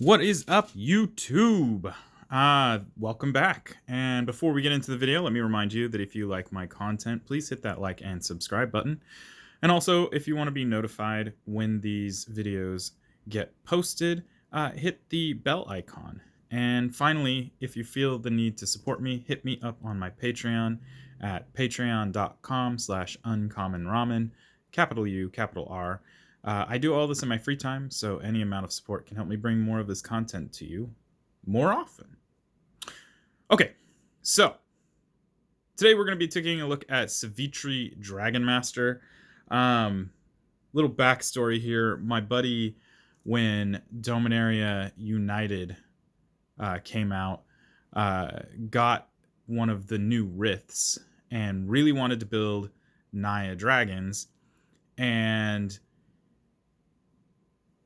What is up, YouTube? Welcome back. And before we get into the video, let me remind you that if you like my content, please hit that like and subscribe button. And also, if you want to be notified when these videos get posted, hit the bell icon. And finally, if you feel the need to support me, hit me up on my Patreon at patreon.com/uncommonramen, capital U, capital R. I do all this in my free time, so any amount of support can help me bring more of this content to you more often. Okay, so today we're going to be taking a look at Sivitri Dragon Master. Little backstory here. My buddy, when Dominaria United came out, got one of the new Riths and really wanted to build Naya Dragons. And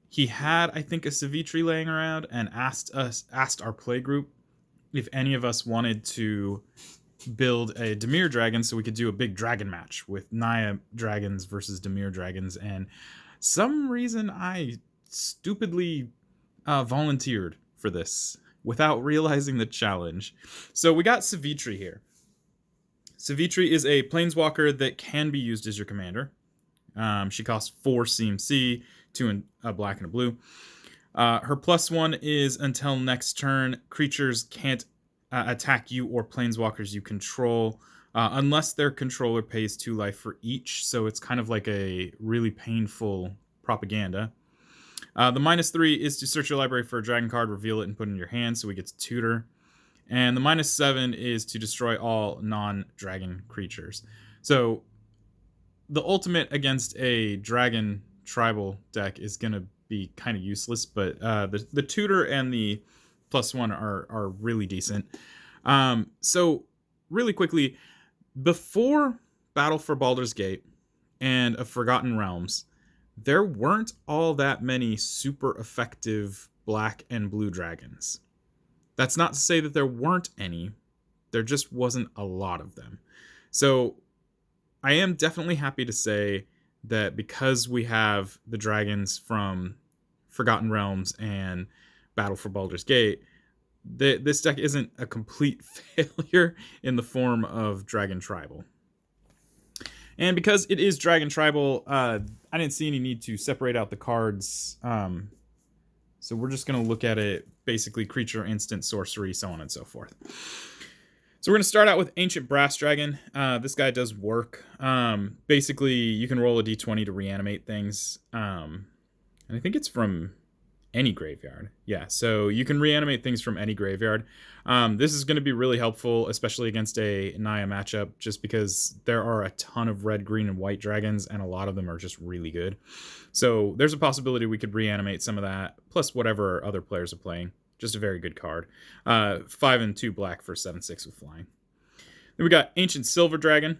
he had, I think, a Sivitri laying around and asked our play group if any of us wanted to build a Dimir Dragon so we could do a big dragon match with Naya Dragons versus Dimir Dragons. And some reason I stupidly volunteered for this without realizing the challenge. So we got Sivitri here. Sivitri is a Planeswalker that can be used as your commander. She costs 4 CMC, 2 in a black and a blue. Her +1 is until next turn, creatures can't attack you or planeswalkers you control unless their controller pays 2 life for each. So it's kind of like a really painful propaganda. The -3 is to search your library for a dragon card, reveal it, and put it in your hand, so we get to tutor. And the -7 is to destroy all non-dragon creatures. So the ultimate against a dragon tribal deck is going to be kind of useless, but the tutor and the +1 are really decent. So really quickly, before Battle for Baldur's Gate and of Forgotten Realms, there weren't all that many super effective black and blue dragons. That's not to say that there weren't any. There just wasn't a lot of them. So I am definitely happy to say that because we have the dragons from Forgotten Realms and Battle for Baldur's Gate, this deck isn't a complete failure in the form of Dragon Tribal. And because it is Dragon Tribal, I didn't see any need to separate out the cards. So we're just going to look at it basically creature, instant, sorcery, so on and so forth. So we're going to start out with Ancient Brass Dragon. This guy does work. Basically, you can roll a d20 to reanimate things. And I think it's from any graveyard. Yeah, so you can reanimate things from any graveyard. This is going to be really helpful, especially against a Naya matchup, just because there are a ton of red, green, and white dragons, and a lot of them are just really good. So there's a possibility we could reanimate some of that, plus whatever other players are playing. Just a very good card. 5 and 2 black for 7/6 with flying. Then we got Ancient Silver Dragon.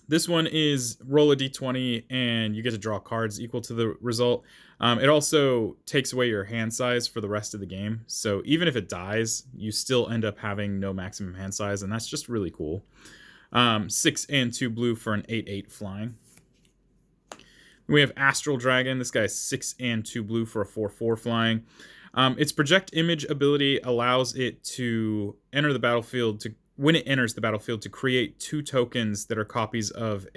This one is roll a d20 and you get to draw cards equal to the result. It also takes away your hand size for the rest of the game. So even if it dies, you still end up having no maximum hand size, and that's just really cool. 6 and 2 blue for an 8/8 flying. We have Astral Dragon. This guy is 6 and 2 blue for a 4/4 flying. Its project image ability allows it to enter the battlefield when it enters the battlefield to create 2 tokens that are copies of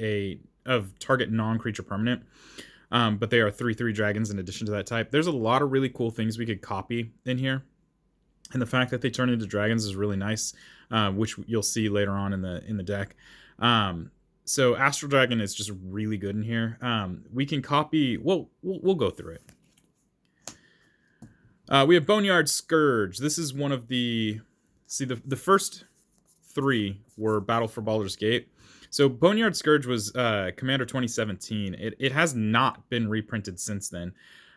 target non-creature permanent. But they are 3/3 dragons in addition to that type. There's a lot of really cool things we could copy in here. And the fact that they turn into dragons is really nice, which you'll see later on in the deck. So Astral Dragon is just really good in here. We can copy. We'll go through it. We have Boneyard Scourge. This is one of the first 3 were Battle for Baldur's Gate. So Boneyard Scourge was Commander 2017. It has not been reprinted since then.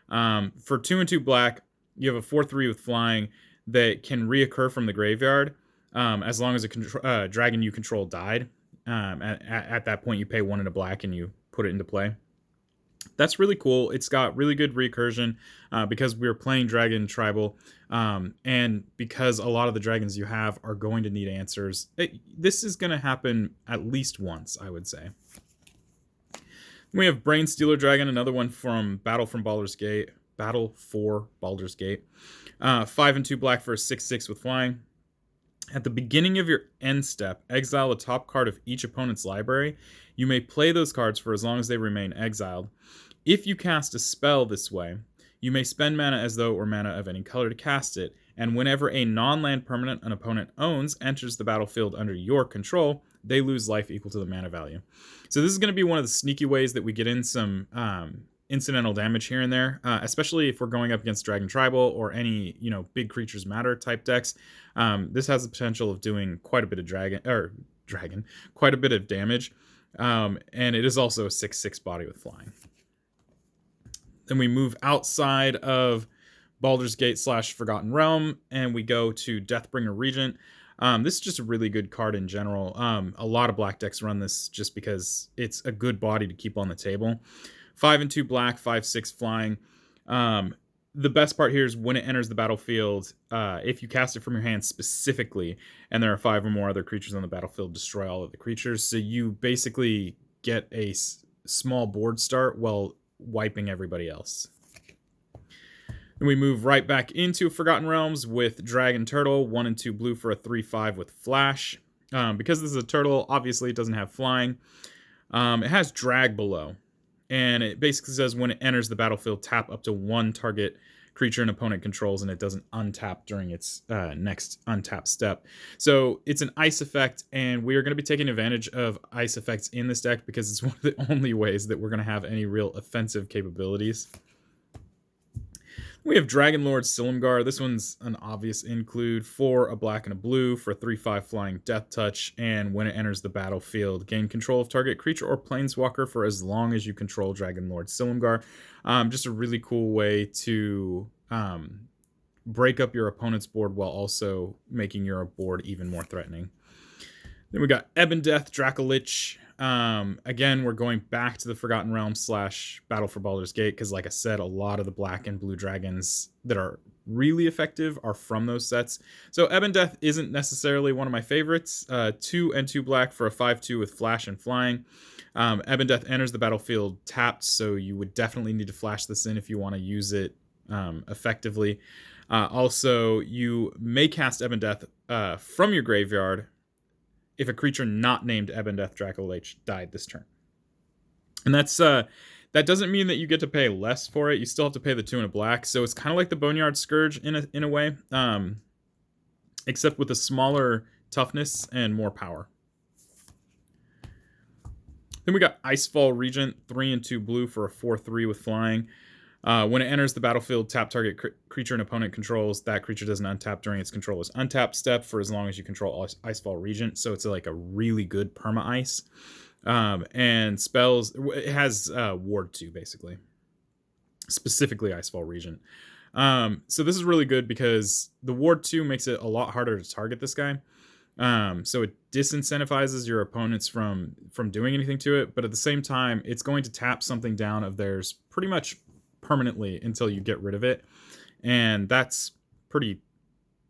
For 2 and 2 black, you have a 4/3 with flying that can reoccur from the graveyard as long as a dragon you control died. At that point, you pay 1 and a black and you put it into play. That's really cool. It's got really good recursion because we're playing Dragon Tribal, and because a lot of the dragons you have are going to need answers. This is going to happen at least once, I would say. We have Brain Stealer Dragon, another one from Battle from Baldur's Gate. Battle for Baldur's Gate. 5 and 2 black for a 6/6 with flying. At the beginning of your end step, exile a top card of each opponent's library. You may play those cards for as long as they remain exiled. If you cast a spell this way, you may spend mana as though it were mana of any color to cast it, and whenever a non-land permanent an opponent owns enters the battlefield under your control, they lose life equal to the mana value. So this is going to be one of the sneaky ways that we get in some incidental damage here and there, especially if we're going up against Dragon Tribal or any, big creatures matter type decks. This has the potential of doing quite a bit of quite a bit of damage. And it is also a 6/6 body with flying. Then we move outside of Baldur's Gate / Forgotten Realm, and we go to Deathbringer Regent. This is just a really good card in general. A lot of black decks run this just because it's a good body to keep on the table. 5 and 2 black, 5/6 flying. The best part here is when it enters the battlefield, if you cast it from your hand specifically, and there are 5 or more other creatures on the battlefield, destroy all of the creatures. So you basically get a small board start while wiping everybody else. And we move right back into Forgotten Realms with Dragon Turtle, 1 and 2 blue for a 3/5 with flash. Because this is a turtle, obviously it doesn't have flying. It has drag below. And it basically says when it enters the battlefield, tap up to 1 target creature an opponent controls, and it doesn't untap during its next untap step. So it's an ice effect, and we are going to be taking advantage of ice effects in this deck because it's one of the only ways that we're going to have any real offensive capabilities. We have Dragonlord Silumgar. This one's an obvious include. 4, a black and a blue for 3/5 flying Death Touch, and when it enters the battlefield, gain control of target creature or planeswalker for as long as you control Dragonlord Silumgar. Just a really cool way to break up your opponent's board while also making your board even more threatening. Then we got Ebon Death Dracolich. Again, we're going back to the Forgotten Realms / Battle for Baldur's Gate because, like I said, a lot of the black and blue dragons that are really effective are from those sets. So Ebon Death isn't necessarily one of my favorites. 2 and 2 black for a 5/2 with flash and flying. Ebon Death enters the battlefield tapped, so you would definitely need to flash this in if you want to use it effectively. Also, you may cast Ebon Death from your graveyard if a creature not named Ebon Death Dracolich died this turn. And that doesn't mean that you get to pay less for it. You still have to pay the 2 and a black. So it's kind of like the Boneyard Scourge in a way, except with a smaller toughness and more power. Then we got Icefall Regent, 3 and 2 blue for a 4/3 with flying. When it enters the battlefield, tap target creature an opponent controls. That creature doesn't untap during its controller's untap step for as long as you control Icefall Regent. So it's like a really good perma-ice. And spells, it has Ward 2, basically. Specifically Icefall Regent. So this is really good because the Ward 2 makes it a lot harder to target this guy. So it disincentivizes your opponents from doing anything to it. But at the same time, it's going to tap something down of theirs pretty much permanently until you get rid of it, and that's pretty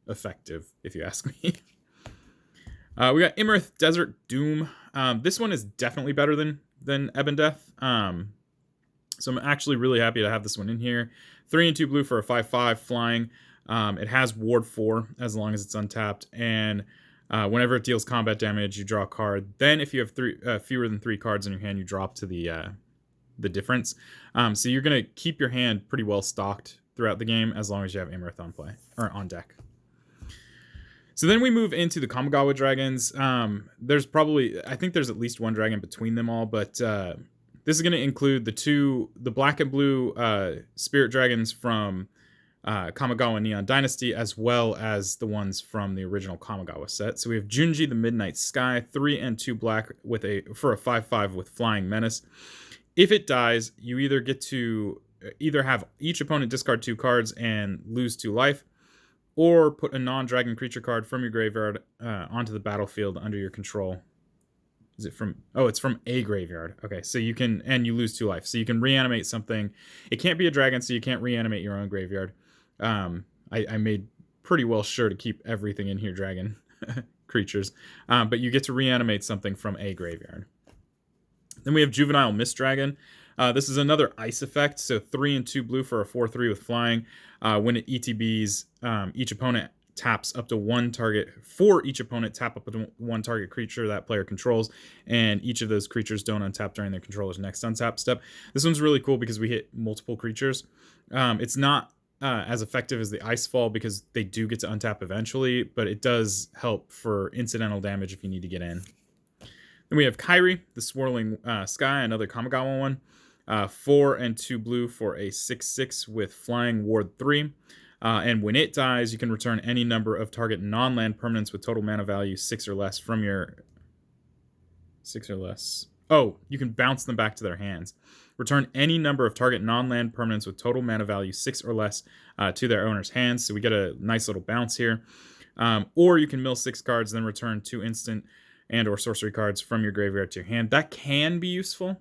effective if you ask me. We got Immorith Desert Doom. This one is definitely better than Ebon Death, so I'm actually really happy to have this one in here. 3 and 2 blue for a 5/5 flying. It has Ward 4 as long as it's untapped, and whenever it deals combat damage, you draw a card. Then if you have fewer than 3 cards in your hand, you drop to the difference. So you're going to keep your hand pretty well stocked throughout the game as long as you have Immorith on play or on deck. So then we move into the Kamigawa dragons. I think there's at least 1 dragon between them all, but this is going to include the black and blue spirit dragons from Kamigawa Neon Dynasty, as well as the ones from the original Kamigawa set. So we have Junji the Midnight Sky, 3 and 2 black for a 5/5 with Flying Menace. If it dies, you either get to have each opponent discard 2 cards and lose 2 life, or put a non-dragon creature card from your graveyard onto the battlefield under your control. Is it from... Oh, it's from a graveyard. Okay, so you can... And you lose 2 life. So you can reanimate something. It can't be a dragon, so you can't reanimate your own graveyard. I made pretty well sure to keep everything in here dragon creatures. But you get to reanimate something from a graveyard. Then we have Juvenile Mist Dragon. This is another ice effect, so 3 and 2 blue for a 4/3 with flying. When it ETBs, each opponent taps up to one target. For each opponent, tap up to one target creature that player controls, and each of those creatures don't untap during their controller's next untap step. This one's really cool because we hit multiple creatures. It's not as effective as the Ice Fall because they do get to untap eventually, but it does help for incidental damage if you need to get in. Then we have Kairi, the Swirling Sky, another Kamigawa one. 4 and 2 blue for a 6/6 with Flying Ward 3. And when it dies, you can return any number of target non-land permanents with total mana value 6 or less from your... 6 or less. Oh, you can bounce them back to their hands. Return any number of target non-land permanents with total mana value 6 or less to their owner's hands. So we get a nice little bounce here. Or you can mill 6 cards, then return 2 instant and or sorcery cards from your graveyard to your hand. That can be useful.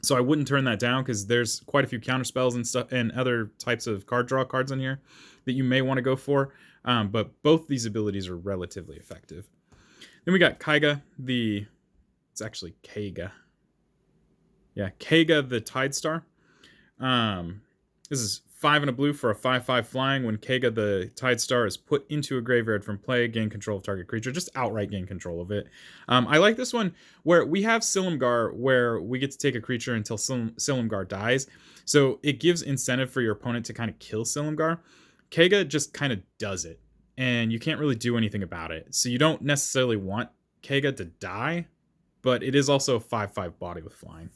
So I wouldn't turn that down because there's quite a few counter spells and stuff and other types of card draw cards in here that you may want to go for. But both these abilities are relatively effective. Then we got Kaiga, it's actually Kaiga. Yeah, Kaiga the Tide Star. This is 5 and a blue for a 5/5 flying. When Kaiga the Tide Star is put into a graveyard from play, gain control of target creature. Just outright gain control of it. I like this one where we have Silumgar where we get to take a creature until Silumgar dies. So it gives incentive for your opponent to kind of kill Silumgar. Kaiga just kind of does it, and you can't really do anything about it. So you don't necessarily want Kaiga to die, but it is also a 5/5 body with flying.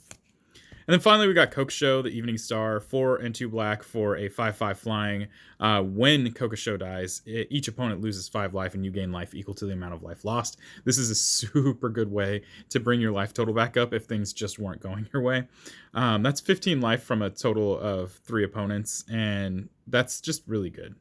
And then finally, we got Kokosho, the Evening Star, 4 and 2 black for a 5/5 flying. When Kokosho dies, each opponent loses 5 life, and you gain life equal to the amount of life lost. This is a super good way to bring your life total back up if things just weren't going your way. That's 15 life from a total of 3 opponents, and that's just really good.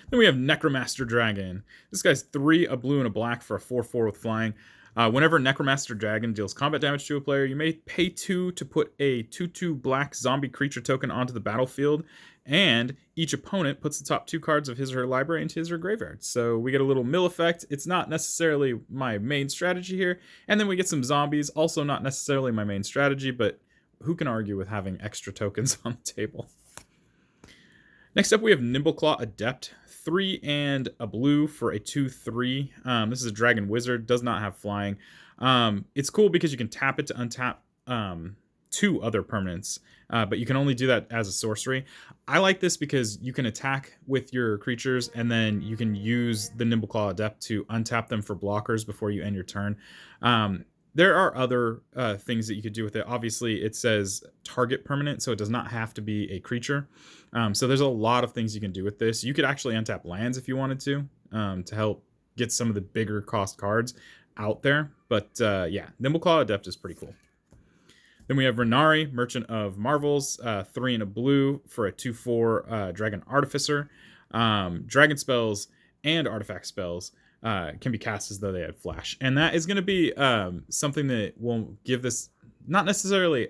Then we have Necromaster Dragon. This guy's 3, a blue, and a black for a 4/4 with flying. Whenever Necromaster Dragon deals combat damage to a player, you may pay 2 to put a 2/2 black zombie creature token onto the battlefield, and each opponent puts the top 2 cards of his or her library into his or her graveyard. So we get a little mill effect. It's not necessarily my main strategy here. And then we get some zombies, also not necessarily my main strategy, but who can argue with having extra tokens on the table? Next up, we have Nimbleclaw Adept, 3 and a blue for a 2/3. This is a Dragon Wizard, does not have flying. It's cool because you can tap it to untap 2 other permanents, but you can only do that as a sorcery. I like this because you can attack with your creatures, and then you can use the Nimbleclaw Adept to untap them for blockers before you end your turn. There are other things that you could do with it. Obviously, it says target permanent, so it does not have to be a creature. So there's a lot of things you can do with this. You could actually untap lands if you wanted to help get some of the bigger cost cards out there. But yeah, Nimbleclaw Adept is pretty cool. Then we have Renari, Merchant of Marvels, 3 and a blue for a 2/4 Dragon Artificer. Dragon spells and artifact spells can be cast as though they had flash. And that is going to be something that will give this not necessarily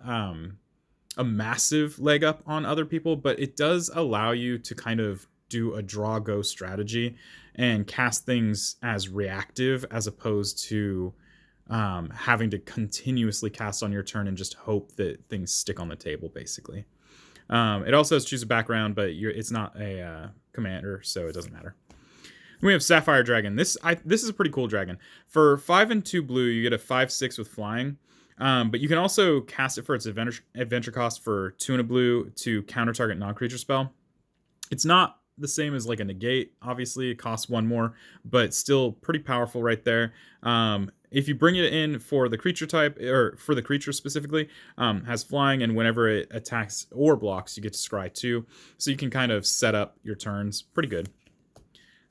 a massive leg up on other people, but it does allow you to kind of do a draw go strategy and cast things as reactive as opposed to having to continuously cast on your turn and just hope that things stick on the table, basically. It also has choose a background, but it's not a commander, so it doesn't matter. We have Sapphire Dragon. This is a pretty cool dragon. For 5 and 2 blue, you get a 5/6 with flying. But you can also cast it for its adventure cost for 2 and a blue to counter target non-creature spell. It's not the same as like a negate. Obviously, it costs 1 more, but still pretty powerful right there. If you bring it in for the creature type, or for the creature specifically, has flying, and whenever it attacks or blocks, you get to scry 2. So you can kind of set up your turns. Pretty good.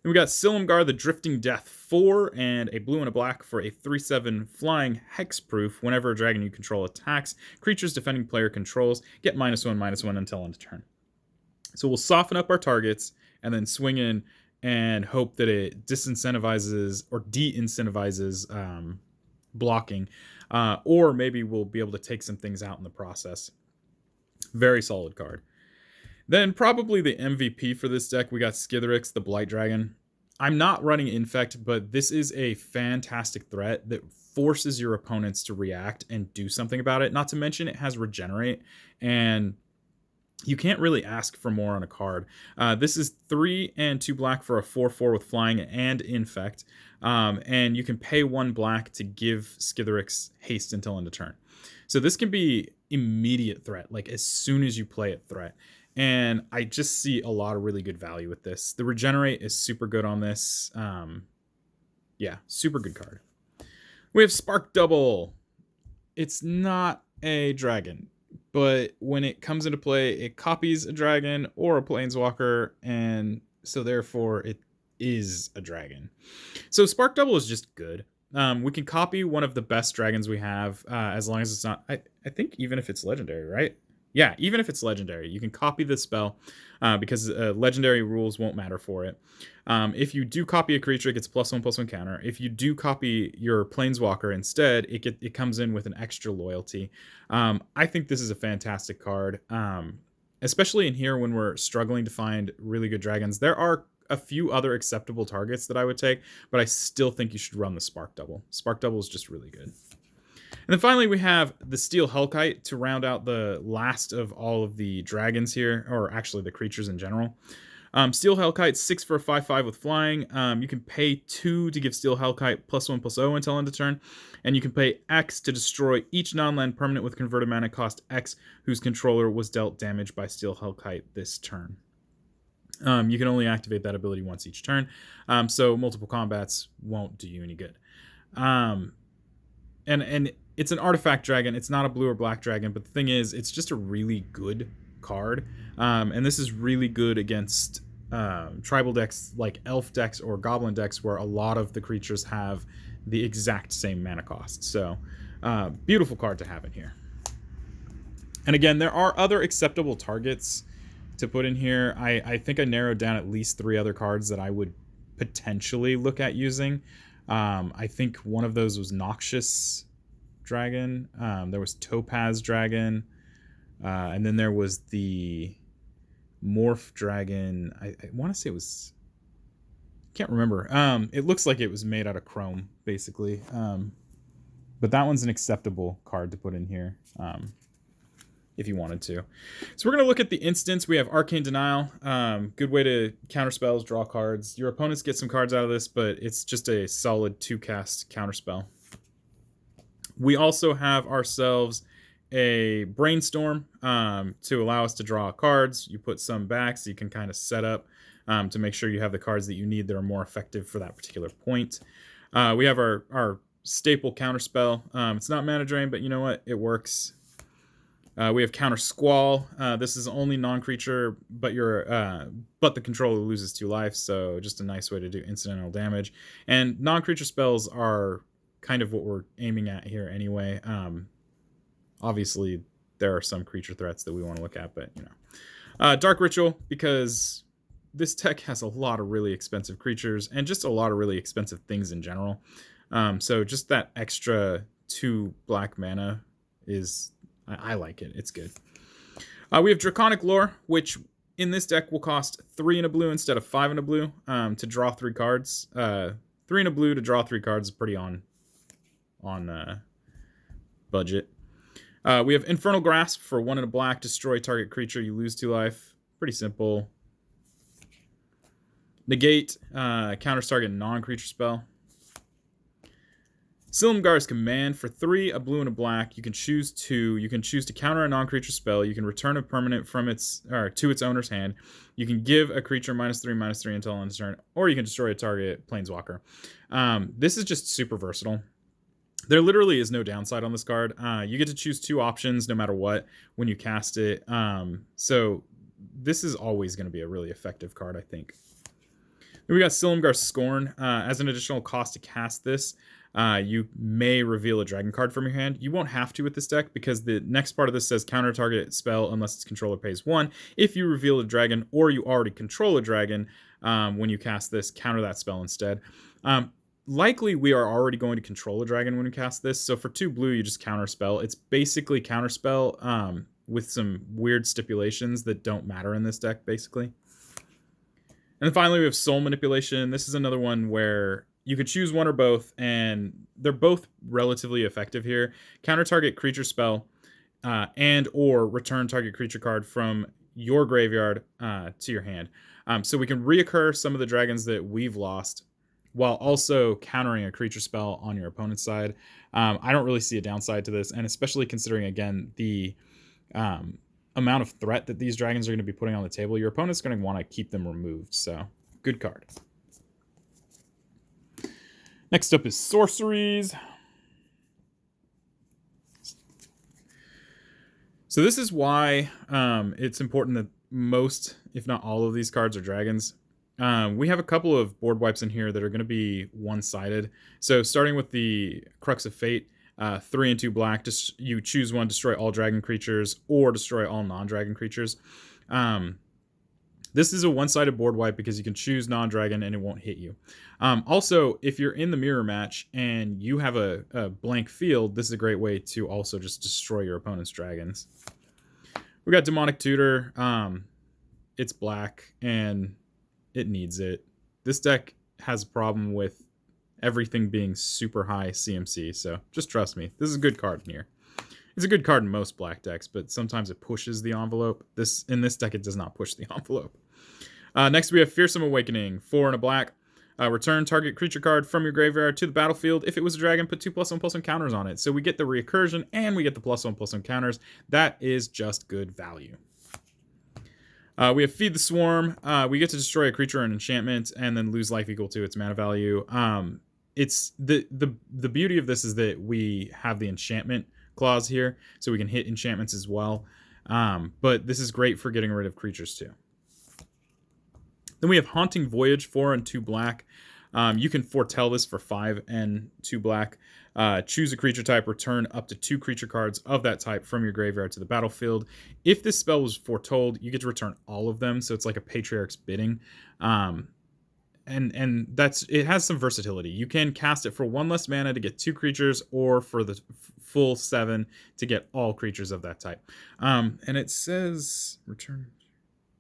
Then we got Silumgar the Drifting Death, 4 and a blue and a black for a 3/7 flying hexproof. Whenever a dragon you control attacks, creatures defending player controls get -1/-1 until end of turn. So we'll soften up our targets and then swing in and hope that it disincentivizes or de-incentivizes blocking. Or maybe we'll be able to take some things out in the process. Very solid card. Then probably the MVP for this deck, we got Skithiryx, the Blight Dragon. I'm not running Infect, but this is a fantastic threat that forces your opponents to react and do something about it. Not to mention it has Regenerate, and you can't really ask for more on a card. This is 3 and 2 black for a 4/4 with flying and infect. And you can pay 1 black to give Skithiryx haste until end of turn. So this can be immediate threat, like as soon as you play it, threat. And I just see a lot of really good value with this. The regenerate is super good on this. Yeah, super good card. We have Spark Double. It's not a dragon, but when it comes into play, it copies a dragon or a planeswalker, and so therefore it is a dragon. So Spark Double is just good. We can copy one of the best dragons we have, as long as it's not, I think even if it's legendary, right? Yeah, even if it's legendary, you can copy the spell, because legendary rules won't matter for it. If you do copy a creature, it gets +1/+1 counter. If you do copy your planeswalker instead, it comes in with an extra loyalty. I think this is a fantastic card, especially in here when we're struggling to find really good dragons. There are a few other acceptable targets that I would take, but I still think you should run the Spark Double. Spark Double is just really good. And then finally, we have the Steel Hellkite to round out the last of all of the dragons here, or actually the creatures in general. Steel Hellkite, 6 for a 5/5 with flying. You can pay 2 to give Steel Hellkite +1/+0 until end of turn. And you can pay X to destroy each non-land permanent with converted mana cost X whose controller was dealt damage by Steel Hellkite this turn. You can only activate that ability once each turn, so multiple combats won't do you any good. And it's an artifact dragon. It's not a blue or black dragon, but the thing is, it's just a really good card. And this is really good against tribal decks like elf decks or goblin decks, where a lot of the creatures have the exact same mana cost. So beautiful card to have in here. And again, there are other acceptable targets to put in here. I think I narrowed down at least 3 other cards that I would potentially look at using. I think one of those was Noxious Dragon. There was Topaz Dragon. And then there was the Morph Dragon. I want to say it was... can't remember. It looks like it was made out of chrome, basically. But that one's an acceptable card to put in here. If you wanted to. So we're going to look at the instance. We have Arcane Denial. Good way to counter spells, draw cards. Your opponents get some cards out of this, but it's just a solid 2-cast counter spell. We also have ourselves a Brainstorm to allow us to draw cards. You put some back so you can kind of set up to make sure you have the cards that you need that are more effective for that particular point. We have our staple counter spell. It's not mana drain, but you know what? It works. We have Counter Squall. This is only non-creature, but the controller loses 2 life, so just a nice way to do incidental damage. And non-creature spells are kind of what we're aiming at here anyway. Obviously, there are some creature threats that we want to look at, but you know. Dark Ritual, because this deck has a lot of really expensive creatures and just a lot of really expensive things in general. So just that extra 2 black mana is... I like it. It's good. We have Draconic Lore, which in this deck will cost 3 and a blue instead of 5 and a blue to draw 3 cards. 3 and a blue to draw 3 cards is pretty on budget. We have Infernal Grasp for 1 and a black. Destroy target creature. You lose 2 life. Pretty simple. Negate. Counters target non-creature spell. Silumgar's Command for 3, a blue and a black. You can choose 2. You can choose to counter a non-creature spell. You can return a permanent from to its owner's hand. You can give a creature -3/-3 until end of turn, or you can destroy a target planeswalker. This is just super versatile. There literally is no downside on this card. You get to choose 2 options no matter what when you cast it. So this is always going to be a really effective card, I think. Then we got Silumgar's Scorn. As an additional cost to cast this, you may reveal a dragon card from your hand. You won't have to with this deck, because the next part of this says counter target spell unless its controller pays 1. If you reveal a dragon or you already control a dragon, when you cast this, counter that spell instead. Likely we are already going to control a dragon when we cast this, so for 2 blue you just counter spell. It's basically counter spell with some weird stipulations that don't matter in this deck, basically. And then finally, we have Soul Manipulation. This is another one where you could choose one or both, and they're both relatively effective here. Counter target creature spell, and or return target creature card from your graveyard to your hand. So we can reoccur some of the dragons that we've lost while also countering a creature spell on your opponent's side. I don't really see a downside to this, and especially considering, again, the amount of threat that these dragons are going to be putting on the table, your opponent's going to want to keep them removed. So, good card. Next up is Sorceries. So this is why it's important that most, if not all of these cards are dragons. We have a couple of board wipes in here that are going to be one-sided. So starting with the Crux of Fate, 3 and 2 black, just you choose one, destroy all dragon creatures, or destroy all non-dragon creatures. This is a one-sided board wipe because you can choose non-dragon and it won't hit you. Also, if you're in the mirror match and you have a blank field, this is a great way to also just destroy your opponent's dragons. We got Demonic Tutor. It's black and it needs it. This deck has a problem with everything being super high CMC, so just trust me. This is a good card in here. It's a good card in most black decks, but sometimes it pushes the envelope. In this deck, it does not push the envelope. Next, we have Fearsome Awakening. 4 and a black. Return target creature card from your graveyard to the battlefield. If it was a dragon, put 2+1/+1 counters on it. So we get the recursion and we get the +1/+1 counters. That is just good value. We have Feed the Swarm. We get to destroy a creature or an enchantment and then lose life equal to its mana value. It's the beauty of this is that we have the enchantment clause here, so we can hit enchantments as well. But this is great for getting rid of creatures too. Then we have Haunting Voyage, 4 and 2 black. You can foretell this for 5 and 2 black. Choose a creature type, return up to 2 creature cards of that type from your graveyard to the battlefield. If this spell was foretold, you get to return all of them, so it's like a Patriarch's Bidding. And that's, it has some versatility. You can cast it for 1 less mana to get 2 creatures, or for the full 7 to get all creatures of that type. And it says return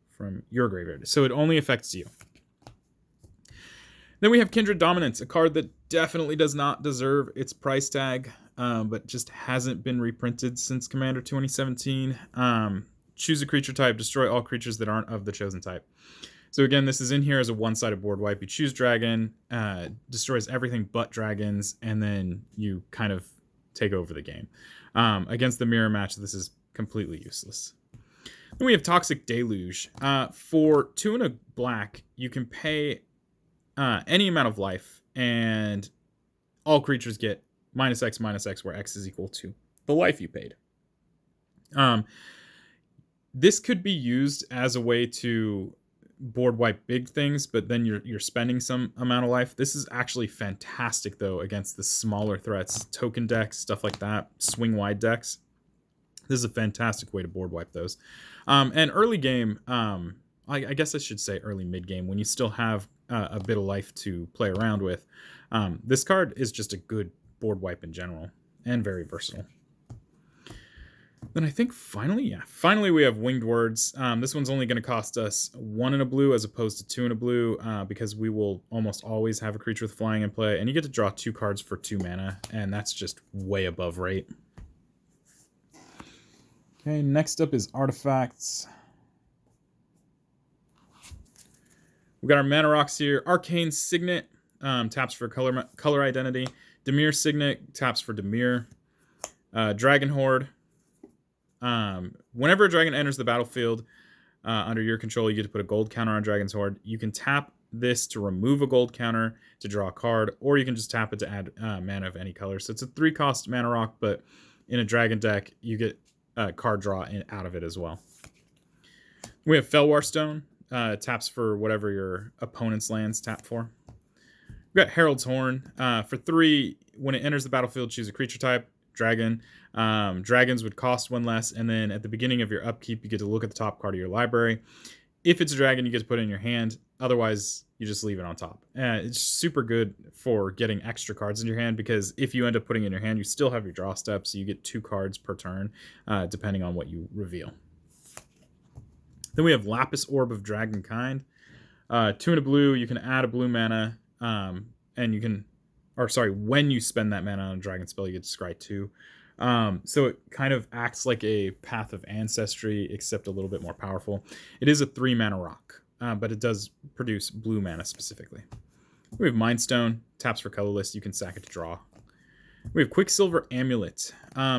from your graveyard, so it only affects you. Then we have Kindred Dominance, a card that definitely does not deserve its price tag, but just hasn't been reprinted since Commander 2017. Choose a creature type, destroy all creatures that aren't of the chosen type. So again, this is in here as a one-sided board wipe. You choose dragon, destroys everything but dragons, and then you kind of take over the game. Against the mirror match, this is completely useless. Then we have Toxic Deluge. For 2 and a black, you can pay any amount of life, and all creatures get -X/-X, where X is equal to the life you paid. This could be used as a way to board wipe big things, but then you're spending some amount of life. This is actually fantastic though against the smaller threats, token decks, stuff like that, swing wide decks. This is a fantastic way to board wipe those. And early game, I guess I should say early mid game, when you still have a bit of life to play around with, this card is just a good board wipe in general and very versatile. Then I think finally we have Winged Words. This one's only going to cost us 1 in a blue as opposed to 2 in a blue, because we will almost always have a creature with flying in play, and you get to draw 2 cards for 2 mana, and that's just way above rate. Okay, next up is Artifacts. We got our mana rocks here. Arcane Signet taps for color identity. Dimir Signet taps for Dimir. Dragon Horde. Whenever a dragon enters the battlefield under your control, you get to put a gold counter on Dragon's Horde. You can tap this to remove a gold counter to draw a card, or you can just tap it to add mana of any color. So it's a 3-cost mana rock, but in a dragon deck, you get card draw out of it as well. We have Felwar Stone. Taps for whatever your opponent's lands tap for. We've got Herald's Horn. For 3, when it enters the battlefield, choose a creature type. Dragon. Dragons would cost 1 less, and then at the beginning of your upkeep, you get to look at the top card of your library. If it's a dragon, you get to put it in your hand. Otherwise, you just leave it on top. It's super good for getting extra cards in your hand, because if you end up putting it in your hand, you still have your draw steps, so you get 2 cards per turn, depending on what you reveal. Then we have Lapis Orb of Dragonkind. 2 and a blue, you can add a blue mana, and you can, or sorry, when you spend that mana on a dragon spell, you get to scry 2. So it kind of acts like a Path of Ancestry, except a little bit more powerful. It is a 3 mana rock, but it does produce blue mana specifically. We have Mind Stone, taps for colorless. You can sack it to draw. We have Quicksilver Amulet.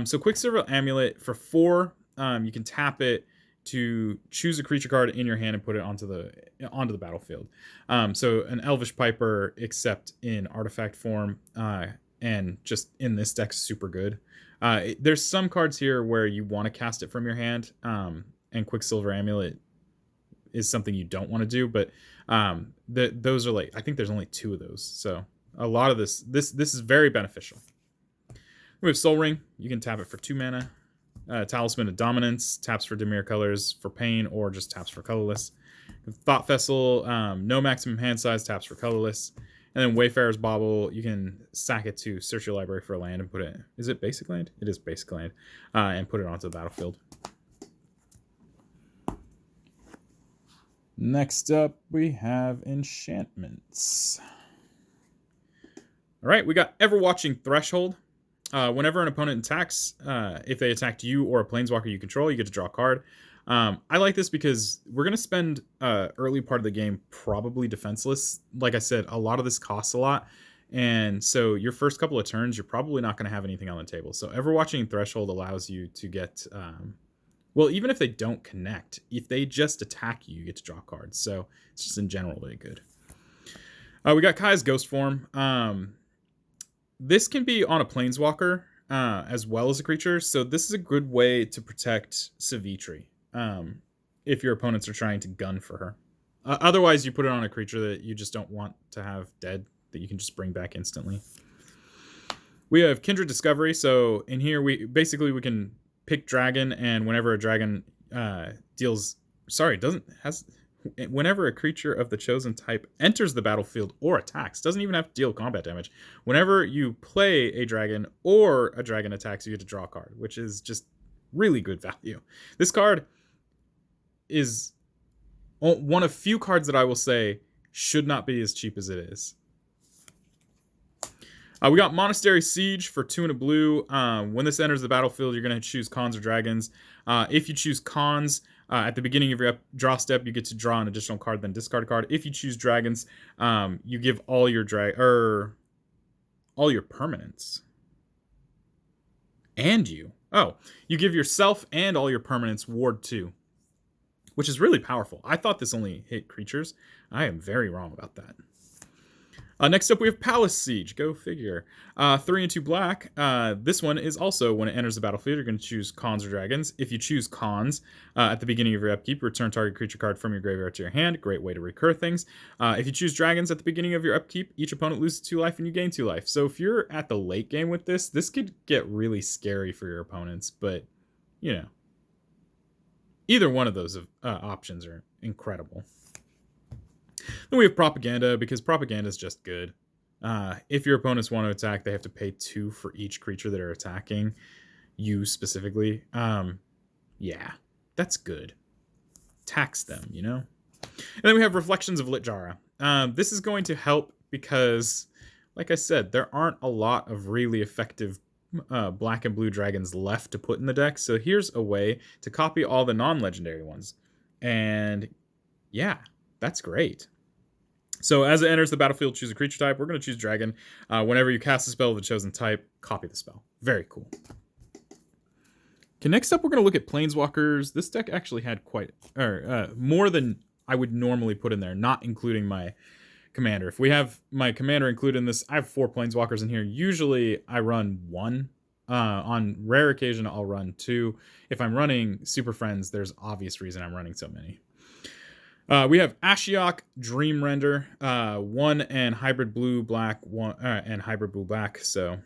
So Quicksilver Amulet for 4, you can tap it to choose a creature card in your hand and put it onto the battlefield. So an Elvish Piper, except in artifact form, and just in this deck, super good. There's some cards here where you want to cast it from your hand, and Quicksilver Amulet is something you don't want to do, but those are like, I think there's only 2 of those, so a lot of this is very beneficial. We have Soul Ring. You can tap it for 2 mana. Talisman of Dominance, taps for Dimir colors for pain, or just taps for colorless. Thought Vessel, no maximum hand size, taps for colorless. And then Wayfarer's Bauble, you can sack it to search your library for a land and put it, is it basic land? It is basic land, and put it onto the battlefield. Next up, we have Enchantments. All right, we got Everwatching Threshold. Whenever an opponent attacks, if they attacked you or a planeswalker you control, you get to draw a card. I like this because we're going to spend early part of the game probably defenseless. Like I said, a lot of this costs a lot. And so your first couple of turns, you're probably not going to have anything on the table. So Everwatching Threshold allows you to get, well, even if they don't connect, if they just attack you, you get to draw cards. So it's just in general really good. We got Kai's Ghost Form. This can be on a planeswalker as well as a creature, so this is a good way to protect Sivitri if your opponents are trying to gun for her. Otherwise, you put it on a creature that you just don't want to have dead, that you can just bring back instantly. We have Kindred Discovery, so in here we can pick dragon, and whenever a dragon whenever a creature of the chosen type enters the battlefield or attacks, doesn't even have to deal combat damage. Whenever you play a dragon or a dragon attacks, you get to draw a card, which is just really good value. This card is one of few cards that I will say should not be as cheap as it is. We got Monastery Siege for 2 and a blue. When this enters the battlefield, you're going to choose cons or dragons. If you choose cons, at the beginning of your draw step, you get to draw an additional card, then discard a card. If you choose dragons, you give all your permanents. And you give yourself and all your permanents Ward 2, which is really powerful. I thought this only hit creatures. I am very wrong about that. Next up, we have Palace Siege. Go figure. 3 and 2 black. This one is also, when it enters the battlefield, you're going to choose cons or dragons. If you choose cons, at the beginning of your upkeep, return target creature card from your graveyard to your hand. Great way to recur things. If you choose dragons at the beginning of your upkeep, each opponent loses 2 life and you gain 2 life. So if you're at the late game with this could get really scary for your opponents. But, you know, either one of those options are incredible. Then we have Propaganda, because Propaganda is just good. If your opponents want to attack, they have to pay 2 for each creature that are attacking you specifically. Yeah, that's good. Tax them, you know? And then we have Reflections of Litjara. This is going to help because, like I said, there aren't a lot of really effective black and blue dragons left to put in the deck. So here's a way to copy all the non-legendary ones. And yeah, that's great. So as it enters the battlefield, choose a creature type. We're going to choose dragon. Whenever you cast a spell of the chosen type, copy the spell. Very cool. Okay, next up, we're going to look at Planeswalkers. This deck actually had more than I would normally put in there, not including my commander. If we have my commander included in this, I have 4 Planeswalkers in here. Usually I run 1. On rare occasion, I'll run 2. If I'm running Super Friends, there's obvious reason I'm running so many. We have Ashiok, Dream Render, 1 and hybrid blue black, 1 and hybrid blue black. So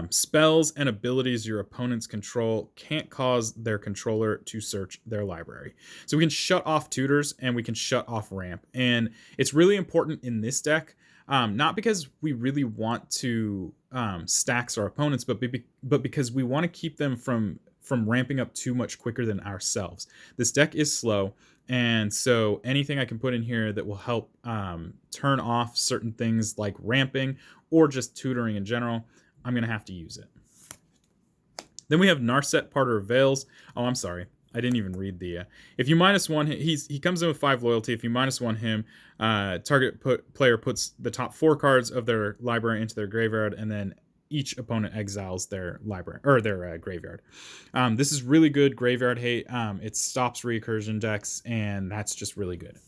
spells and abilities your opponents control can't cause their controller to search their library. So we can shut off tutors and we can shut off ramp. And it's really important in this deck, not because we really want to stacks our opponents, but because we want to keep them from ramping up too much quicker than ourselves. This deck is slow. And so anything I can put in here that will help turn off certain things like ramping or just tutoring in general, I'm going to have to use it. Then we have Narset, Parter of Veils. Oh, I'm sorry. I didn't even read the... if you -1, he comes in with 5 loyalty. If you -1 him, target player puts the top 4 cards of their library into their graveyard, and then each opponent exiles their library or their graveyard. This is really good graveyard hate. It stops recursion decks, and that's just really good.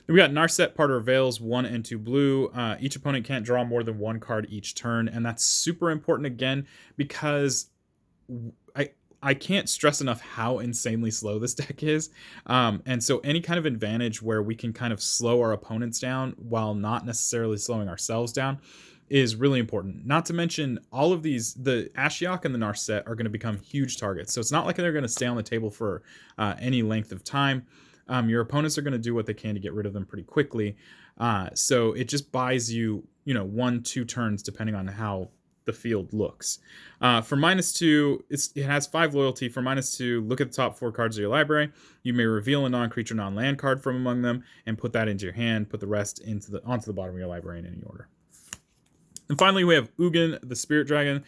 Then we got Narset, Parter of Veils, 1 and 2 blue. Each opponent can't draw more than 1 card each turn, and that's super important again because I can't stress enough how insanely slow this deck is. And so any kind of advantage where we can kind of slow our opponents down while not necessarily slowing ourselves down is really important. Not to mention all of these, the Ashiok and the Narset are going to become huge targets. So it's not like they're going to stay on the table for any length of time. Your opponents are going to do what they can to get rid of them pretty quickly. So it just buys you, 1-2 turns depending on how the field looks. For -2, it has 5 loyalty. For -2, look at the top 4 cards of your library. You may reveal a non-creature, non-land card from among them and put that into your hand. Put the rest onto the bottom of your library in any order. And finally, we have Ugin, the Spirit Dragon.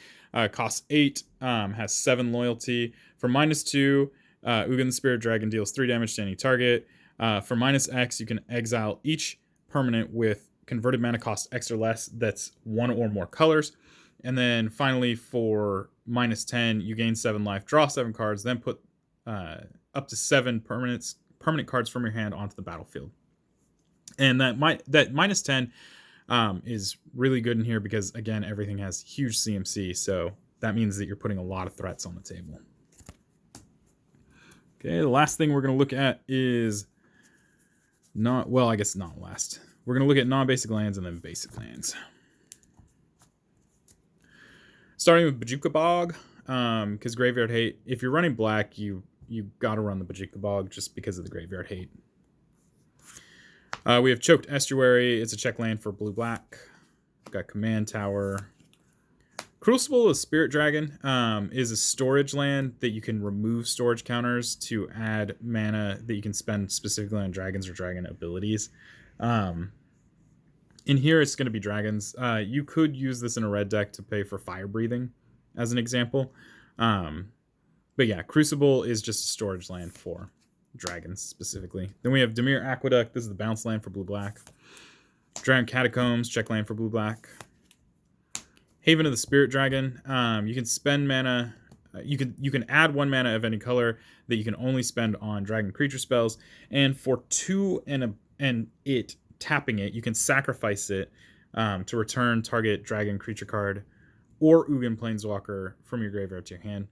Costs 8, has 7 loyalty. For -2, Ugin, the Spirit Dragon deals 3 damage to any target. For -X, you can exile each permanent with converted mana cost X or less that's 1 or more colors. And then finally, for -10, you gain 7 life, draw 7 cards, then put up to 7 permanent cards from your hand onto the battlefield. And that -10 is really good in here because, again, everything has huge CMC. So that means that you're putting a lot of threats on the table. Okay, the last thing we're going to look at is I guess not last. We're going to look at non-basic lands and then basic lands. Starting with Bojuka Bog, because graveyard hate. If you're running black, you got to run the Bojuka Bog just because of the graveyard hate. We have Choked Estuary. It's a check land for blue-black. Got Command Tower. Crucible of Spirit Dragon is a storage land that you can remove storage counters to add mana that you can spend specifically on dragons or dragon abilities. In here, it's going to be dragons. You could use this in a red deck to pay for fire breathing, as an example. But yeah, Crucible is just a storage land for dragons specifically. Then we have Dimir Aqueduct. This is the bounce land for blue-black. Dragon Catacombs, check land for blue-black. Haven of the Spirit Dragon. You can spend mana. You can add 1 mana of any color that you can only spend on dragon creature spells. And for 2 and tapping it, you can sacrifice it to return target dragon creature card or Ugin Planeswalker from your graveyard to your hand.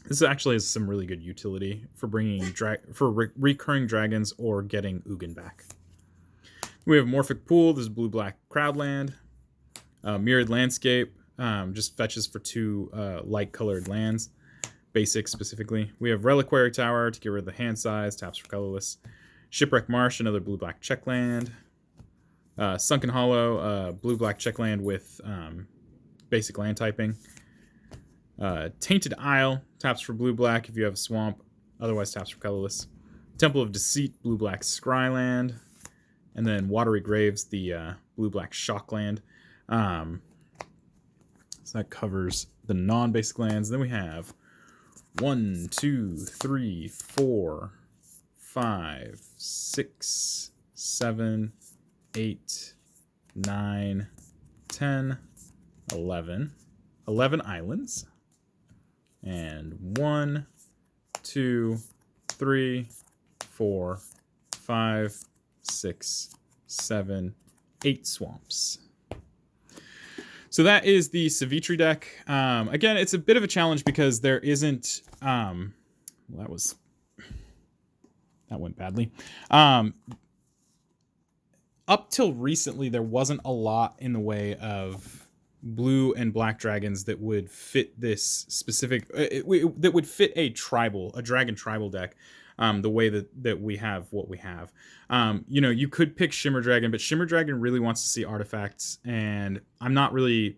This actually has some really good utility for bringing recurring dragons or getting Ugin back. We have Morphic Pool. This is blue-black crowd land. Mirrored Landscape just fetches for 2 light-colored lands, basic specifically. We have Reliquary Tower to get rid of the hand size, taps for colorless. Shipwreck Marsh, another blue-black check land. Sunken Hollow, blue-black check land with basic land typing. Tainted Isle, taps for blue-black if you have a swamp, otherwise taps for colorless. Temple of Deceit, blue-black scry land. And then Watery Graves, the blue-black shock land. So that covers the non-basic lands. Then we have 1, 2, 3, 4, 5, 6, 7, 8, 9, 10, 11. 11 islands. And 1, 2, 3, 4, 5, 6, 7, 8 swamps. So that is the Sivitri deck. Again, it's a bit of a challenge because there isn't... that went badly. Up till recently, there wasn't a lot in the way of blue and black dragons that would fit this specific... that would fit a dragon tribal deck. The way that we have what we have. You could pick Shimmer Dragon, but Shimmer Dragon really wants to see artifacts, and I'm not really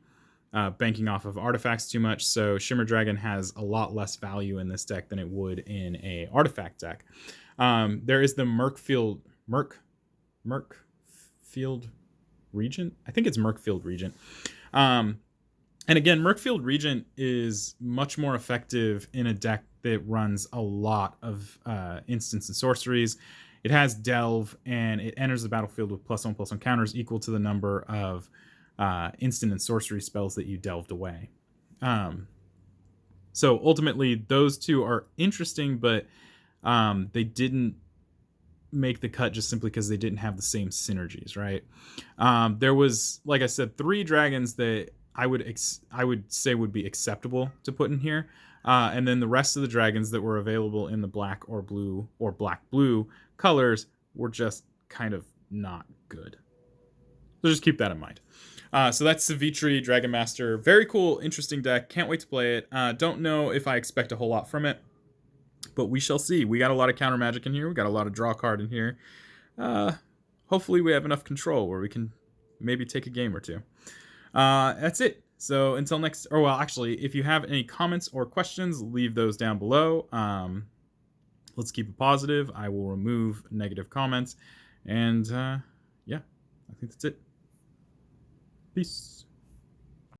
banking off of artifacts too much, so Shimmer Dragon has a lot less value in this deck than it would in a artifact deck. There is the Merkfield Regent. I think it's Merkfield Regent. And again, Merkfield Regent is much more effective in a deck that runs a lot of instants and sorceries. It has Delve, and it enters the battlefield with +1/+1 counters equal to the number of instant and sorcery spells that you delved away. So ultimately, those two are interesting, but they didn't make the cut just simply because they didn't have the same synergies, right? There was, like I said, 3 dragons that I would say would be acceptable to put in here, and then the rest of the dragons that were available in the black or blue or black-blue colors were just kind of not good. So just keep that in mind. So that's Sivitri Dragon Master. Very cool, interesting deck. Can't wait to play it. Don't know if I expect a whole lot from it, but we shall see. We got a lot of counter magic in here. We got a lot of draw card in here. Hopefully we have enough control where we can maybe take a game or two. That's it. So until next, or well, actually, if you have any comments or questions, leave those down below. Let's keep it positive. I will remove negative comments. And yeah, I think that's it. Peace.